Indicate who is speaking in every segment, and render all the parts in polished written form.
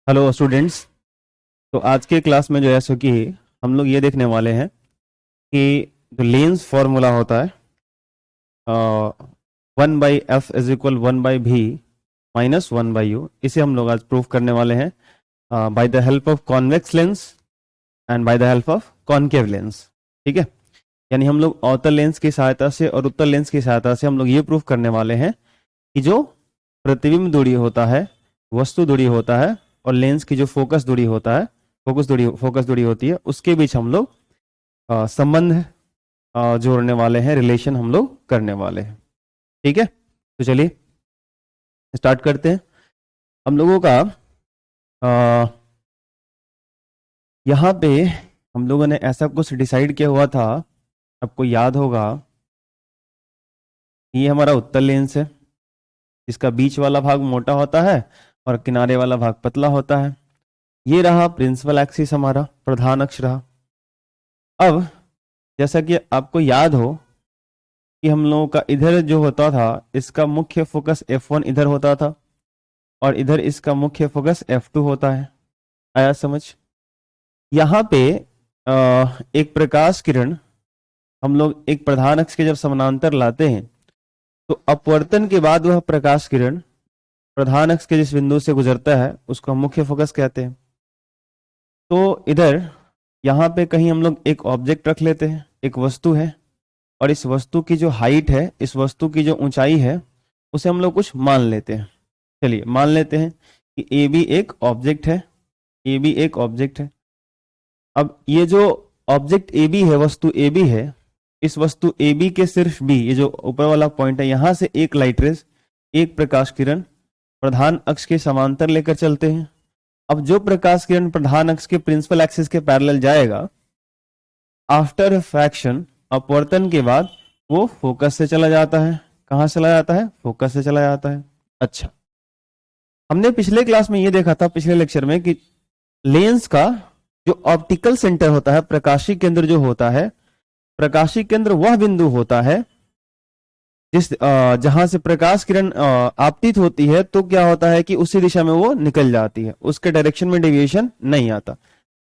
Speaker 1: Hello students. तो आज के क्लास में जो है सो कि हम लोग ये देखने वाले हैं कि जो लेंस फॉर्मूला होता है 1/f is equal 1/v minus 1/u, इसे हम लोग आज प्रूफ करने वाले हैं by the help of convex lens and by the help of concave lens. ठीक है, यानी हम लोग अवतल लेंस की सहायता से और उत्तल लेंस की सहायता से हम लोग ये प्रूफ करने वाले हैं कि जो प्रतिबिंब दूरी होता है, वस्तु दूरी होता है, और लेंस की जो फोकस दूरी होता है, फोकस दूरी होती है, उसके बीच हम लोग संबंध जोड़ने वाले हैं, रिलेशन हम लोग करने वाले हैं। ठीक है, तो चलिए स्टार्ट करते हैं। हम लोगों का यहाँ पे हम लोगों ने ऐसा कुछ डिसाइड किया हुआ था, आपको याद होगा। ये हमारा उत्तल लेंस है, इसका बीच वाला भाग मोटा होता है और किनारे वाला भाग पतला होता है। ये रहा प्रिंसिपल एक्सिस, हमारा प्रधान अक्ष रहा। अब जैसा कि आपको याद हो कि हम लोगों का इधर जो होता था, इसका मुख्य फोकस F1 इधर होता था और इधर इसका मुख्य फोकस F2 होता है। आया समझ? यहाँ पे एक प्रकाश किरण हम लोग एक प्रधान अक्ष के जब समानांतर लाते हैं तो अपवर्तन के बाद वह प्रकाश किरण प्रधान अक्ष के जिस बिंदु से गुजरता है उसको हम मुख्य फोकस कहते हैं। तो इधर यहाँ पे कहीं हम लोग एक ऑब्जेक्ट रख लेते हैं, एक वस्तु है, और इस वस्तु की जो हाइट है, इस वस्तु की जो ऊंचाई है, उसे हम लोग कुछ मान लेते हैं। चलिए मान लेते हैं कि ए बी एक ऑब्जेक्ट है, ए बी एक ऑब्जेक्ट है। अब ये जो ऑब्जेक्ट ए बी है, वस्तु ए बी है, इस वस्तु ए बी के सिर्फ बी, ये जो ऊपर वाला पॉइंट है, यहां से एक लाइट रेज, एक प्रकाश किरण प्रधान अक्ष के समांतर लेकर चलते हैं। अब जो प्रकाश किरण प्रधान अक्ष के प्रिंसिपल एक्सिस के पैरेलल जाएगा, आफ्टर रिफ्रैक्शन, अपवर्तन के बाद, वो फोकस से चला जाता है। कहां चला जाता है? फोकस से चला जाता है। अच्छा, हमने पिछले क्लास में ये देखा था, पिछले लेक्चर में, कि लेंस का जो ऑप्टिकल सेंटर होता है, प्रकाशी केंद्र जो होता है, प्रकाशी केंद्र वह बिंदु होता है जिस जहां से प्रकाश किरण आपतित होती है, तो क्या होता है कि उसी दिशा में वो निकल जाती है, उसके डायरेक्शन में डेविएशन नहीं आता,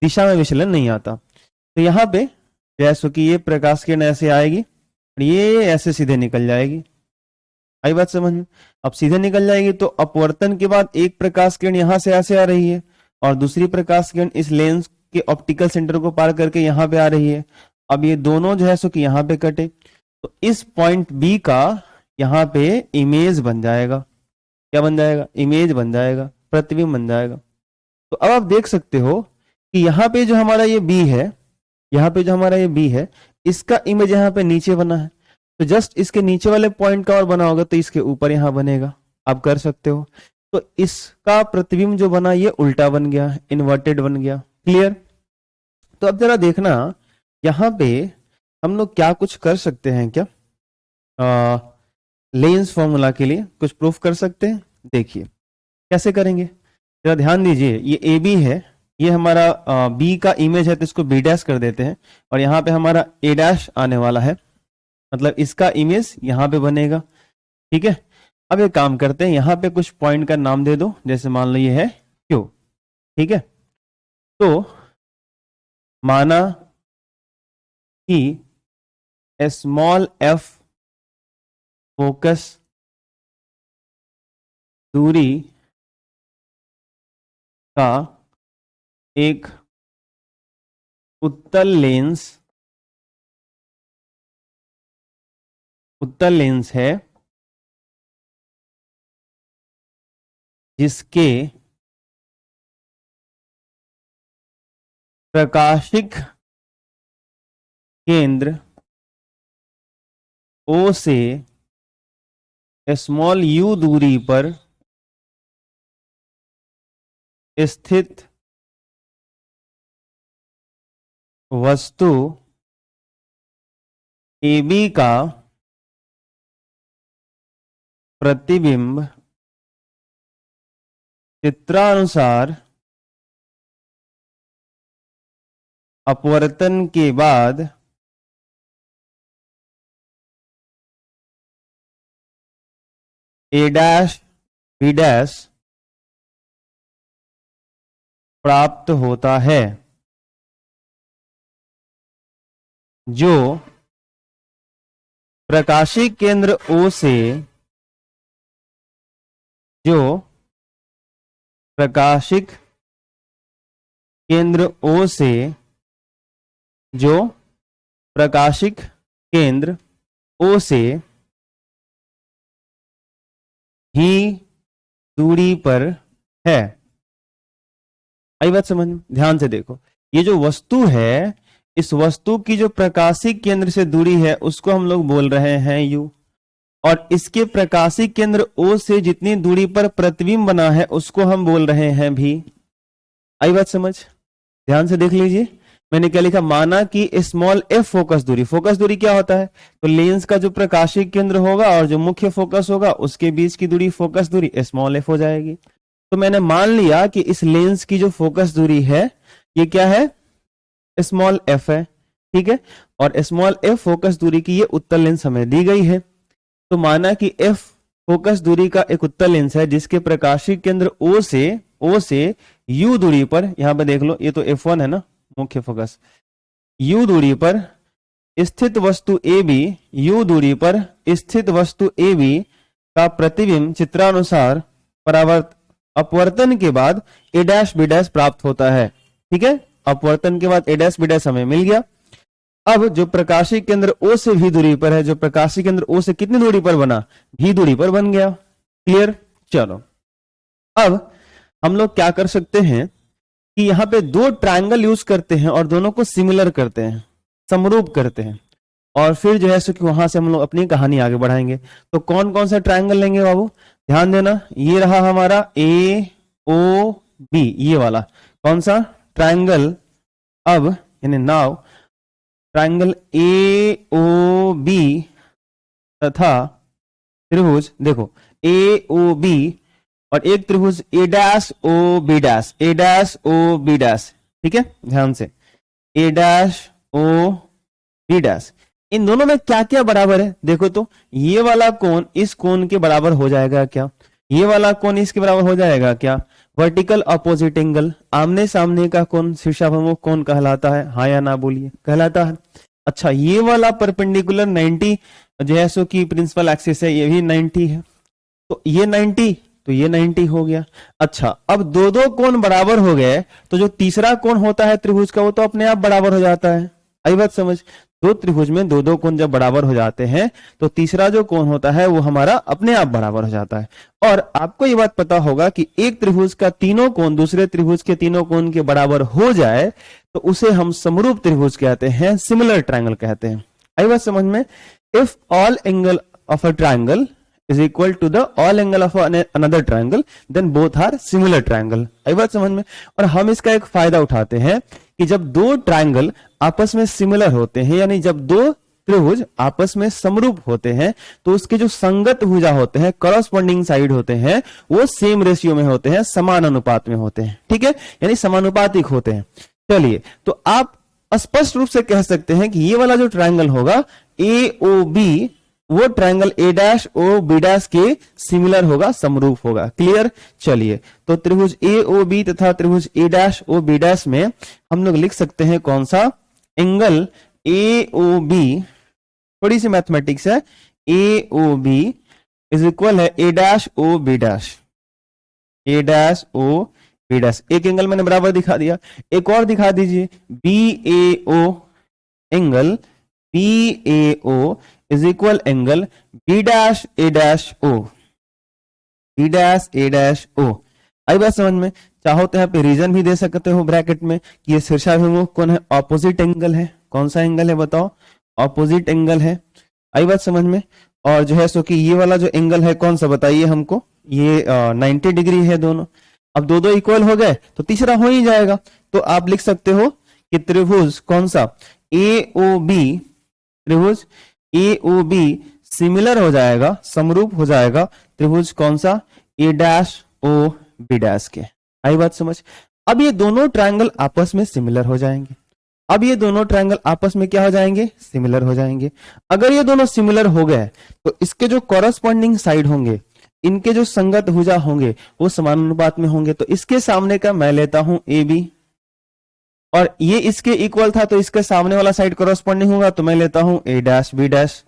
Speaker 1: दिशा में विचलन नहीं आता। तो यहाँ पे जैसे कि ये प्रकाश किरण ऐसे आएगी और ये ऐसे सीधे निकल जाएगी। आई बात समझ में? अब सीधे निकल जाएगी तो अपवर्तन के बाद एक प्रकाश किरण यहां से ऐसे आ रही है और दूसरी प्रकाश किरण इस लेंस के ऑप्टिकल सेंटर को पार करके यहाँ पे आ रही है। अब ये दोनों जो है सो कि यहाँ पे कटे, तो इस पॉइंट बी का यहाँ पे इमेज बन जाएगा। क्या बन जाएगा? इमेज बन जाएगा, प्रतिबिंब बन जाएगा। तो अब आप देख सकते हो कि यहाँ पे जो हमारा ये बी है, यहाँ पे जो हमारा ये बी है, इसका इमेज यहाँ पे नीचे बना है। तो जस्ट इसके नीचे वाले पॉइंट का और बना होगा तो इसके ऊपर यहाँ बनेगा। आप कर सकते हो। तो इसका प्रतिबिंब जो बना ये उल्टा बन गया, इन्वर्टेड बन गया। क्लियर? तो अब जरा देखना, यहाँ पे हम लोग क्या कुछ कर सकते हैं क्या? लेंस फॉर्मूला के लिए कुछ प्रूफ कर सकते हैं। देखिए कैसे करेंगे, जरा ध्यान दीजिए। ये ए बी है, ये हमारा बी का इमेज है, तो इसको बी डैश कर देते हैं, और यहाँ पे हमारा ए डैश आने वाला है, मतलब इसका इमेज यहाँ पे बनेगा। ठीक है, अब एक काम करते हैं, यहाँ पे कुछ पॉइंट का नाम दे दो, जैसे मान लो ये है क्यू। ठीक है, तो माना कि स्मॉल एफ फोकस दूरी का एक उत्तल लेंस है जिसके प्रकाशिक केंद्र ओ से स्मॉल यू दूरी पर स्थित वस्तु ए बी का प्रतिबिंब चित्रानुसार अपवर्तन के बाद ए डैश बी डैश प्राप्त होता है जो प्रकाशिक केंद्र O से, जो प्रकाशिक केंद्र O से, जो प्रकाशिक केंद्र O से ही दूरी पर है। आई बात समझ में? ध्यान से देखो, ये जो वस्तु है, इस वस्तु की जो प्रकाशिक केंद्र से दूरी है उसको हम लोग बोल रहे हैं U, और इसके प्रकाशिक केंद्र O से जितनी दूरी पर प्रतिबिंब बना है उसको हम बोल रहे हैं V। आई बात समझ? ध्यान से देख लीजिए, मैंने क्या लिखा, माना कि स्मॉल f फोकस दूरी, फोकस दूरी क्या होता है, तो लेंस का जो प्रकाशिक केंद्र होगा और जो मुख्य फोकस होगा उसके बीच की दूरी फोकस दूरी स्मॉल f हो जाएगी। तो मैंने मान लिया कि इस लेंस की जो फोकस दूरी है ये क्या है, स्मॉल f है, ठीक है, और स्मॉल f फोकस दूरी की ये उत्तल लेंस हमें दी गई है। तो माना कि f फोकस दूरी का एक उत्तल लेंस है जिसके प्रकाशिक केंद्र O से U दूरी पर, यहां पर देख लो, ये तो f1 है ना मुख्य फोकस, U दूरी पर स्थित वस्तु AB, U दूरी पर स्थित वस्तु AB का प्रतिबिंब चित्रानुसार अपवर्तन के बाद A', B' प्राप्त होता है। ठीक है, अपवर्तन के बाद A', B' हमें मिल गया। अब जो प्रकाशिक केंद्र O से V दूरी पर है, जो प्रकाशिक केंद्र O से कितनी दूरी पर बना, V दूरी पर बन गया। क्लियर? चलो, अब हम लोग क्या कर सकते हैं कि यहां पे दो ट्रायंगल यूज करते हैं और दोनों को सिमिलर करते हैं, समरूप करते हैं, और फिर जो है सो कि वहां से हम लोग अपनी कहानी आगे बढ़ाएंगे। तो कौन कौन सा ट्रायंगल लेंगे बाबू, ध्यान देना, ये रहा हमारा AOB, ये वाला कौन सा ट्रायंगल, अब यानी नाउ ट्रायंगल AOB तथा त्रिभुज, देखो AOB और एक त्रिभुज A', OB', ठीक है, ध्यान से A', OB', इन दोनों में क्या क्या बराबर है, देखो तो ये वाला कोण इस कोण के बराबर हो जाएगा क्या, ये वाला कोण इसके बराबर हो जाएगा क्या, वर्टिकल अपोजिट एंगल, आमने सामने का कोण शीर्षाभिमुख कोण कहलाता है, हाँ या ना बोलिए, कहलाता है। अच्छा, ये वाला परपेंडिकुलर 90 जो है सो की प्रिंसिपल एक्सिस है, ये भी 90 है, तो ये 90, तो ये 90 हो गया। अच्छा, अब दो दो कोण बराबर हो गए तो जो तीसरा कोण होता है त्रिभुज का वो तो अपने आप बराबर हो जाता है। आई बात समझ? दो त्रिभुज में दो दो कोण जब बराबर हो जाते हैं तो तीसरा जो कोण होता है वो हमारा अपने आप बराबर हो जाता है। और आपको ये बात पता होगा कि एक त्रिभुज का तीनों कोण दूसरे त्रिभुज के तीनों कोण के बराबर हो जाए तो उसे हम समरूप त्रिभुज कहते हैं, सिमिलर ट्रायंगल कहते हैं। आई बात समझ में? If all angle of a triangle is equal to the all angle of another triangle, then both are similar triangle। आई बात समझ में? और हम इसका एक फायदा उठाते हैं कि जब दो ट्रायंगल आपस में सिमिलर होते हैं, यानी जब दो त्रिभुज आपस में समरूप होते हैं, तो उसके जो संगत भुजा होते हैं, करस्पॉन्डिंग साइड होते हैं, वो सेम रेशियो में होते हैं, समान अनुपात में होते हैं। ठीक है, यानी समानुपातिक होते हैं। चलिए, तो आप स्पष्ट रूप से कह सकते हैं कि ये वाला जो ट्रायंगल होगा AOB, वो ट्रायंगल A', OB' के सिमिलर होगा, समरूप होगा। क्लियर? चलिए, तो त्रिभुज AOB तथा त्रिभुज A', OB' में हम लोग लिख सकते हैं कौन सा, एंगल AOB, थोड़ी सी मैथमेटिक्स है, AOB इज इक्वल है A', OB', A', एक एंगल मैंने बराबर दिखा दिया, एक और दिखा दीजिए, BAO, angle BAO is equal angle B', A', आई बात समझ में? चाहो तो यहाँ पे रीजन भी दे सकते हो ब्रैकेट में कि ये शीर्षाभिमुख कौन है, ऑपोजिट एंगल है। कौन सा एंगल है बताओ? ऑपोजिट एंगल है। आई बात समझ में? और जो है सो कि ये वाला जो एंगल है कौन सा बताइए हमको, ये 90 डिग्री है दोनों। अब दो दो इक्वल हो गए तो तीसरा हो ही जाएगा, तो आप लिख सकते हो कि त्रिभुज कौन सा, AOB, त्रिभुज AOB सिमिलर हो जाएगा, समरूप हो जाएगा त्रिभुज कौन सा, A', OB' के। आई बात समझ? अब ये दोनों ट्रायंगल आपस में सिमिलर हो जाएंगे। अब ये दोनों ट्रायंगल आपस में क्या हो जाएंगे, सिमिलर हो जाएंगे। अगर ये दोनों सिमिलर हो गए तो इसके जो कॉरस्पॉन्डिंग साइड होंगे इनके जो संगत भुजा होंगे वो समानुपात में होंगे। तो इसके सामने का मैं लेता हूं ए बी, और ये इसके इक्वल था तो इसके सामने वाला साइड कॉरस्पॉन्डिंग होगा, तो मैं लेता हूं ए डैश बी डैश,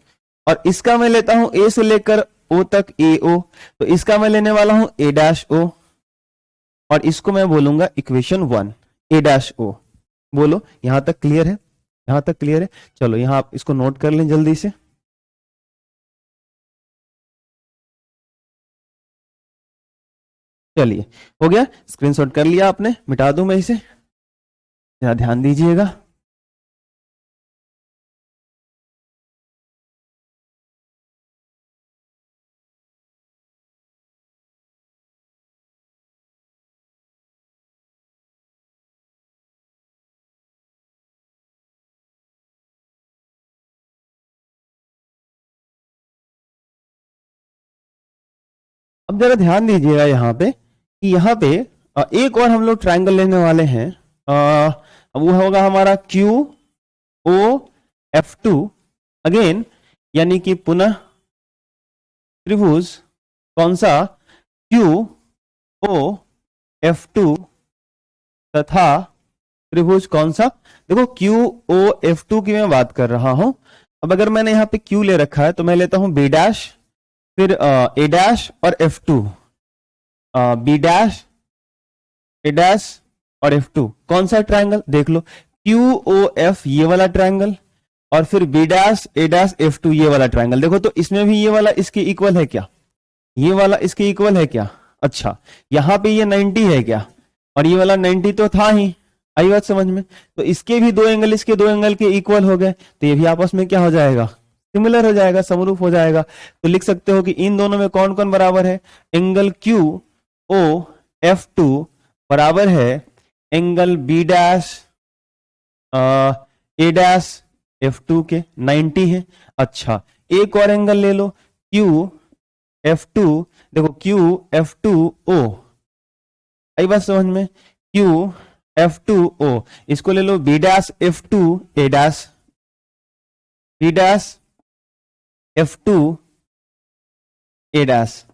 Speaker 1: और इसका मैं लेता हूं ए से लेकर ओ तक ए ओ, तो इसका मैं लेने वाला हूं ए डैश ओ, और इसको मैं बोलूंगा इक्वेशन 1 ए डैश ओ। बोलो यहां तक क्लियर है? यहां तक क्लियर है? चलो यहां आप इसको नोट कर लें जल्दी से। चलिए हो गया, स्क्रीनशॉट कर लिया आपने, मिटा दूं मैं इसे, जरा ध्यान दीजिएगा। अब जरा ध्यान दीजिएगा यहाँ पे कि यहाँ पे एक और हम लोग ट्रायंगल लेने वाले हैं, वो होगा हमारा Q O F two again, यानी कि पुनः त्रिभुज कौन सा, क्यू ओ एफ टू तथा त्रिभुज कौन सा, देखो क्यू ओ एफ टू की मैं बात कर रहा हूं। अब अगर मैंने यहाँ पे क्यू ले रखा है तो मैं लेता हूं बी डैश, फिर ए डैश और F two, B dash A dash और एफ टू, कौन सा ट्रायंगल देख लो, क्यू ओ एफ ये वाला ट्रायंगल, और फिर B dash A dash F to ये वाला ट्रायंगल। देखो तो इसमें भी ये वाला इसके इक्वल है क्या, ये वाला इसके इक्वल है क्या, अच्छा यहाँ पे ये 90 है क्या, और ये वाला 90 तो था ही, आई बात समझ में, तो इसके भी दो एंगल इसके दो एंगल के इक्वल हो गए, तो ये भी आपस में क्या हो जाएगा, सिमिलर हो जाएगा, समरूप हो जाएगा। तो लिख सकते हो कि इन दोनों में कौन कौन बराबर है, angle Q O F two बराबर है angle B dash A dash F two के, 90 है। अच्छा एक और एंगल ले लो क्यू एफ टू, देखो क्यू एफ टू ओ, आई बात समझ में, क्यू एफ टू ओ, इसको ले लो B dash F two A dash, B dash F two A dash,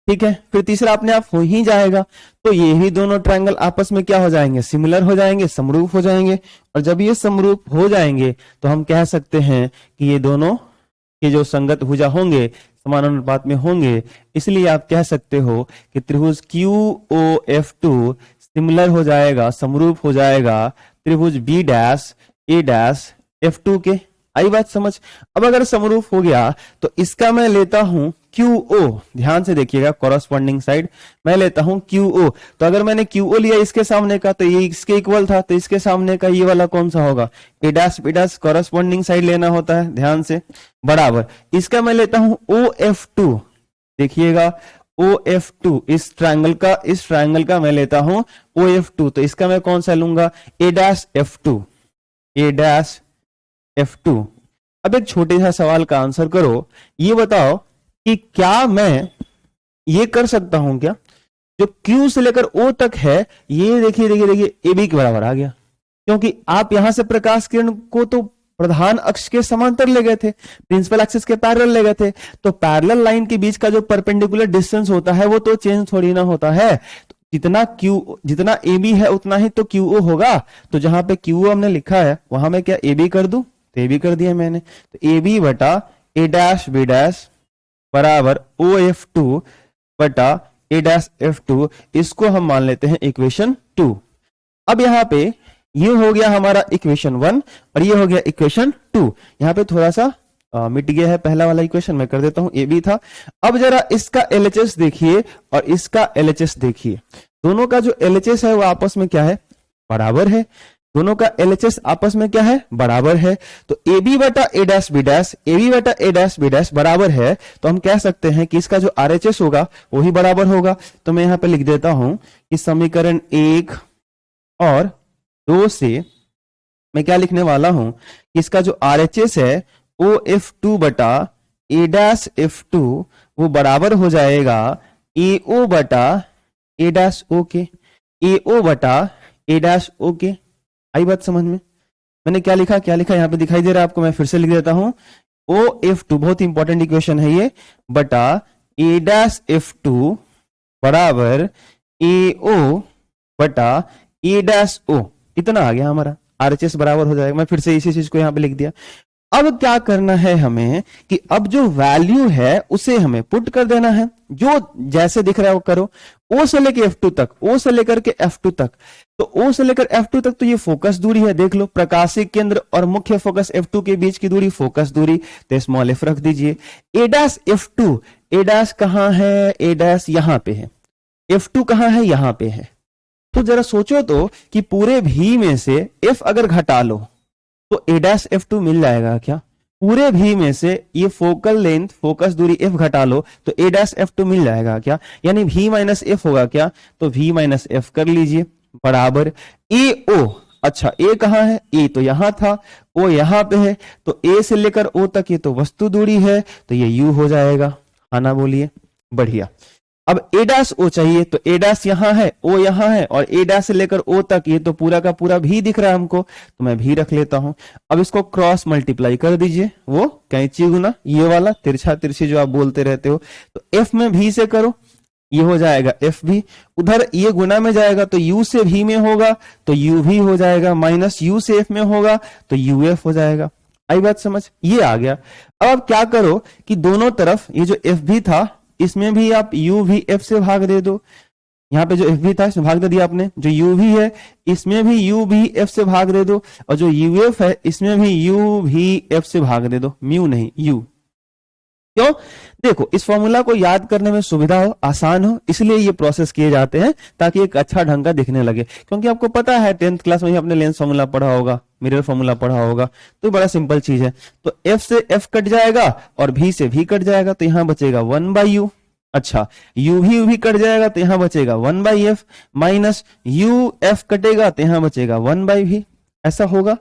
Speaker 1: ठीक है। फिर तीसरा अपने आप हो ही जाएगा, तो ये ही दोनों ट्रायंगल आपस में क्या हो जाएंगे, सिमिलर हो जाएंगे, समरूप हो जाएंगे, और जब ये समरूप हो जाएंगे तो हम कह सकते हैं कि ये दोनों के जो संगत भुजा होंगे समानुपात में होंगे, इसलिए आप कह सकते हो कि त्रिभुज Q O F two similar हो जाएगा, समरूप हो जाएगा त्रिभुज B dash A dash F two के, आई बात समझ। अब अगर समरूप हो गया तो इसका मैं लेता हूं क्यू ओ, ध्यान से देखिएगा कॉरस्पॉन्डिंग साइड मैं लेता हूं क्यू ओ, तो अगर मैंने क्यू ओ लिया इसके सामने का तो ये इसके इक्वल था, तो इसके सामने का ये वाला कौन सा होगा, A dash B dash, corresponding side लेना होता है, ध्यान से, बराबर इसका मैं लेता हूं ओ एफ टू, देखिएगा ओ एफ टू, इस ट्रायंगल का मैं लेता हूं ओ एफ टू, तो इसका मैं कौन सा लूंगा, ए dash F two, A dash F to. अब एक छोटे सा सवाल का आंसर करो, ये बताओ कि क्या मैं ये कर सकता हूं क्या, जो Q से लेकर O तक है, ये देखिए देखिए देखिए ए बी के बराबर आ गया, क्योंकि आप यहां से प्रकाश किरण को तो प्रधान अक्ष के समांतर ले गए थे, प्रिंसिपल एक्सिस के पैरेलल ले गए थे, तो पैरेलल लाइन के बीच का जो परपेंडिकुलर डिस्टेंस होता है वो तो चेंज थोड़ी ना होता है, तो जितना ए बी है उतना ही तो क्यू ओ होगा, तो जहां पे क्यू ओ हमने लिखा है वहां में क्या ए बी कर दूं, तो ए बी कर दिया मैंने, तो ए बी बटा ए डैश बी डैश बराबर ओ एफ टू बटा ए डैश एफ टू, इसको हम मान लेते हैं इक्वेशन 2। अब यहाँ पे ये हो गया हमारा इक्वेशन 1 और ये हो गया इक्वेशन 2, यहाँ पे थोड़ा सा मिट गया है पहला वाला इक्वेशन, मैं कर देता हूं, ए बी था। अब जरा इसका एलएचएस देखिए और इसका एलएचएस देखिए, दोनों का जो एलएचएस है वो आपस में क्या है, बराबर है, दोनों का एलएचएस आपस में क्या है, बराबर है, तो ए बी बटा A dash B dash, A B बटा ए डैश बी डैश बराबर है, तो हम कह सकते हैं कि इसका जो आरएचएस होगा वो ही बराबर होगा। तो मैं यहां पे लिख देता हूं कि समीकरण 1 और 2 से मैं क्या लिखने वाला हूं कि इसका जो आरएचएस है ओ एफ टू बटा ए डैश एफ टू वो बराबर हो जाएगा ए ओ बटा ए डैश ओ के, ए ओ बटा ए डैश ओ के, आई बात समझ में। मैंने क्या लिखा यहाँ पे दिखाई दे रहा है आपको, मैं फिर से लिख देता हूं, ओ एफ टू बहुत इंपॉर्टेंट इक्वेशन है ये, बटा ए डैश एफ टू बराबर ए ओ बटा ए डैश ओ, इतना आ गया हमारा। आरएचएस बराबर हो जाएगा, मैं फिर से इसी चीज को यहां पे लिख दिया। अब क्या करना है हमें कि अब जो वैल्यू है उसे हमें पुट कर देना है, जो जैसे दिख रहा है वो करो। ओ से लेकर F2 तक, ओ से लेकर के F2 तक, तो ओ से लेकर F2 तक तो ये फोकस दूरी है, देख लो प्रकाशिक केंद्र और मुख्य फोकस F2 के बीच की दूरी फोकस दूरी, तो स्मॉल f रख दीजिए। ए डैश F2, ए डैश कहां है, ए डैश यहां पे है, F2 कहां है, यहां पे है। तो जरा सोचो तो कि पूरे भी में से f अगर घटा लो तो ए डैश F2 मिल जाएगा क्या? पूरे भी में से ये फोकल लेंथ फोकस दूरी f घटा लो तो ए डैश F2 मिल जाएगा क्या? यानी v माइनस एफ होगा क्या? तो v माइनस एफ कर लीजिए बराबर ए ओ। अच्छा ए कहां है? ए तो यहां था, ओ यहां पे है, तो ए से लेकर ओ तक ये तो वस्तु दूरी है, तो ये u हो जाएगा। हाँ ना बोलिए, बढ़िया। अब ए डैश ओ चाहिए, तो ए डैश यहां है, ओ यहां है, और ए डैश से लेकर ओ तक ये तो पूरा का पूरा भी दिख रहा है हमको, तो मैं भी रख लेता हूं। अब इसको क्रॉस मल्टीप्लाई कर दीजिए, वो कैंची गुना ये वाला तिरछा तिरछी जो आप बोलते रहते हो, तो एफ में भी से करो, ये हो जाएगा एफ भी, उधर ये गुना में जाएगा तो यू से भी में होगा तो यू भी हो जाएगा, माइनस यू से एफ में होगा तो यू एफ हो जाएगा। आई बात समझ? ये आ गया। अब क्या करो कि दोनों तरफ ये जो एफ भी था इसमें भी आप u भी f से भाग दे दो। यहाँ पे जो f भी था इसमें भाग दे दिया आपने, जो u भी है इसमें भी u भी f से भाग दे दो, और जो uf है इसमें भी u भी f से भाग दे दो, म्यू नहीं u। क्यों? देखो इस फॉर्मूला को याद करने में सुविधा हो, आसान हो, इसलिए ये प्रोसेस किए जाते हैं ताकि एक अच्छा ढंग का दिखने लगे। क्योंकि आपको पता है 10th क्लास में ही आपने लेंस फॉर्मूला पढ़ा होगा, मिरर फॉर्मूला पढ़ा होगा, तो बड़ा सिंपल चीज है। तो f से f कट जाएगा और v से v कट जाएगा, तो यहां बचेगा 1/u। अच्छा u भी कट जाएगा तो यहां बचेगा 1/f, माइनस uf कटेगा तो यहां बचेगा 1/v। ऐसा होगा।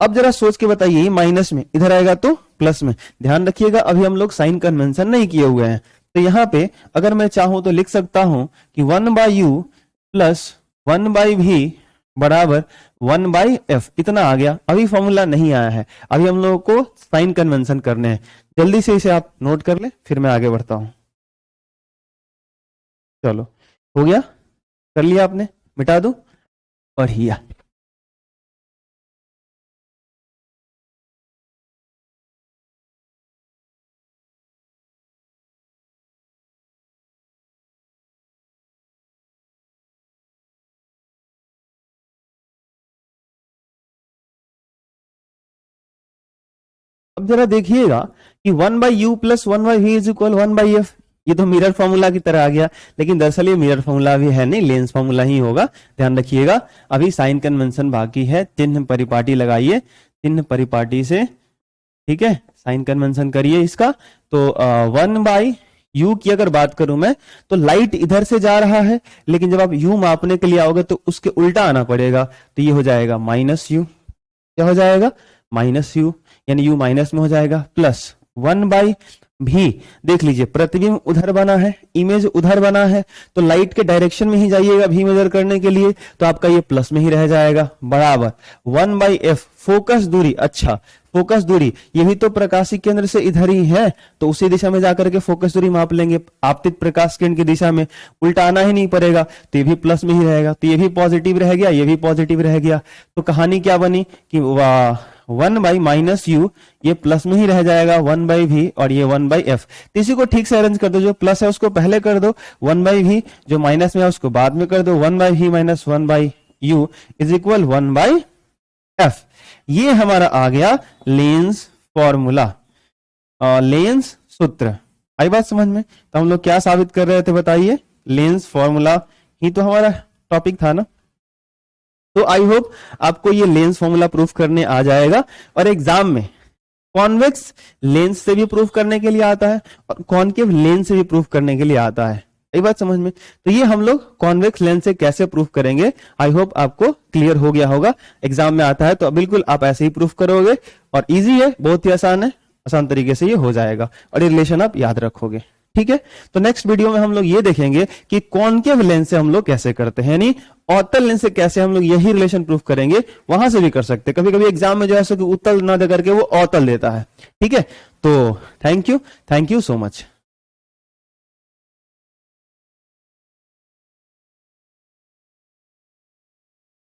Speaker 1: अब जरा सोच के बताइए, ये माइनस में इधर आएगा तो प्लस में। ध्यान रखिएगा अभी हम लोग साइन कन्वेंशन नहीं किए हुए हैं, तो यहां पे अगर मैं चाहूं तो लिख सकता हूं कि 1/u प्लस 1/v बराबर 1/f, इतना आ गया। अभी फॉर्मूला नहीं आया है, अभी हम लोगों को साइन कन्वेंशन करने हैं। जल्दी से इसे आप नोट कर ले, फिर मैं आगे बढ़ता हूं। चलो हो गया, कर लिया आपने, मिटा दूं? बढ़िया। अब जरा देखिएगा कि 1/u plus 1/v is equal 1/f। ये तो मिरर फॉर्मूला की तरह आ गया, लेकिन दरअसल ये मिरर फॉर्मूला भी है नहीं, लेंस फॉर्मूला ही होगा। ध्यान रखिएगा अभी साइन कन्वेंशन बाकी है। चिन्ह परिपाटी लगाइए, चिन्ह परिपाटी से, ठीक है, साइन कन्वेंशन करिए इसका। तो 1/u की अगर बात करूं मैं, तो लाइट इधर से जा रहा है, लेकिन जब आप u मापने के लिए आओगे तो उसके उल्टा आना पड़ेगा, तो ये हो जाएगा -u। क्या हो जाएगा? -u, यानी u माइनस में हो जाएगा, प्लस 1/v। देख लीजिए प्रतिबिंब उधर बना है, इमेज उधर बना है, तो लाइट के डायरेक्शन में ही जाइएगा v मेजर करने के लिए, तो आपका ये प्लस में ही रह जाएगा, बराबर 1/f। फोकस दूरी, अच्छा फोकस दूरी ये भी तो प्रकाशिक केंद्र से इधर ही है, तो उसी दिशा में जाकर के फोकस दूरी माप लेंगे। आपतित प्रकाश केंद्र की दिशा में उल्टा आना ही नहीं पड़ेगा, तो ये भी प्लस में ही रहेगा, तो ये भी पॉजिटिव रह गया, ये भी पॉजिटिव रह गया। तो कहानी क्या बनी कि 1/-u ये प्लस में ही रह जाएगा, 1/v और ये 1/f। तो इसी को ठीक से अरेंज कर दो, जो प्लस है उसको पहले कर दो, 1/v, जो माइनस में है उसको बाद में कर दो, 1/v minus 1/u is equal 1/f। ये हमारा आ गया लेंस फॉर्मूला, लेंस सूत्र। आई बात समझ में? तो हम लोग क्या साबित कर रहे थे बताइए? लेंस फॉर्मूला ही तो हमारा टॉपिक था ना। तो आई होप आपको ये लेंस फॉर्मूला प्रूफ करने आ जाएगा, और एग्जाम में कॉन्वेक्स लेंस से भी प्रूफ करने के लिए आता है और कॉनकेव लेंस से भी प्रूफ करने के लिए आता है। ये बात समझ में? तो ये हम लोग कॉन्वेक्स लेंस से कैसे प्रूफ करेंगे, आई होप आपको क्लियर हो गया होगा। एग्जाम में आता है तो बिल्कुल आप ऐसे ही प्रूफ करोगे, और इजी है, बहुत ही आसान है, आसान तरीके से ये हो जाएगा, और ये रिलेशन आप याद रखोगे। ठीक है, तो नेक्स्ट वीडियो में हम लोग ये देखेंगे कि कॉनकेव लेंस से हम लोग कैसे करते हैं, यानी अवतल लेंस से कैसे हम लोग यही रिलेशन प्रूफ करेंगे। वहां से भी कर सकते हैं, कभी कभी एग्जाम में जो है उत्तल ना दे करके वो अवतल देता है। ठीक है, तो थैंक यू सो मच।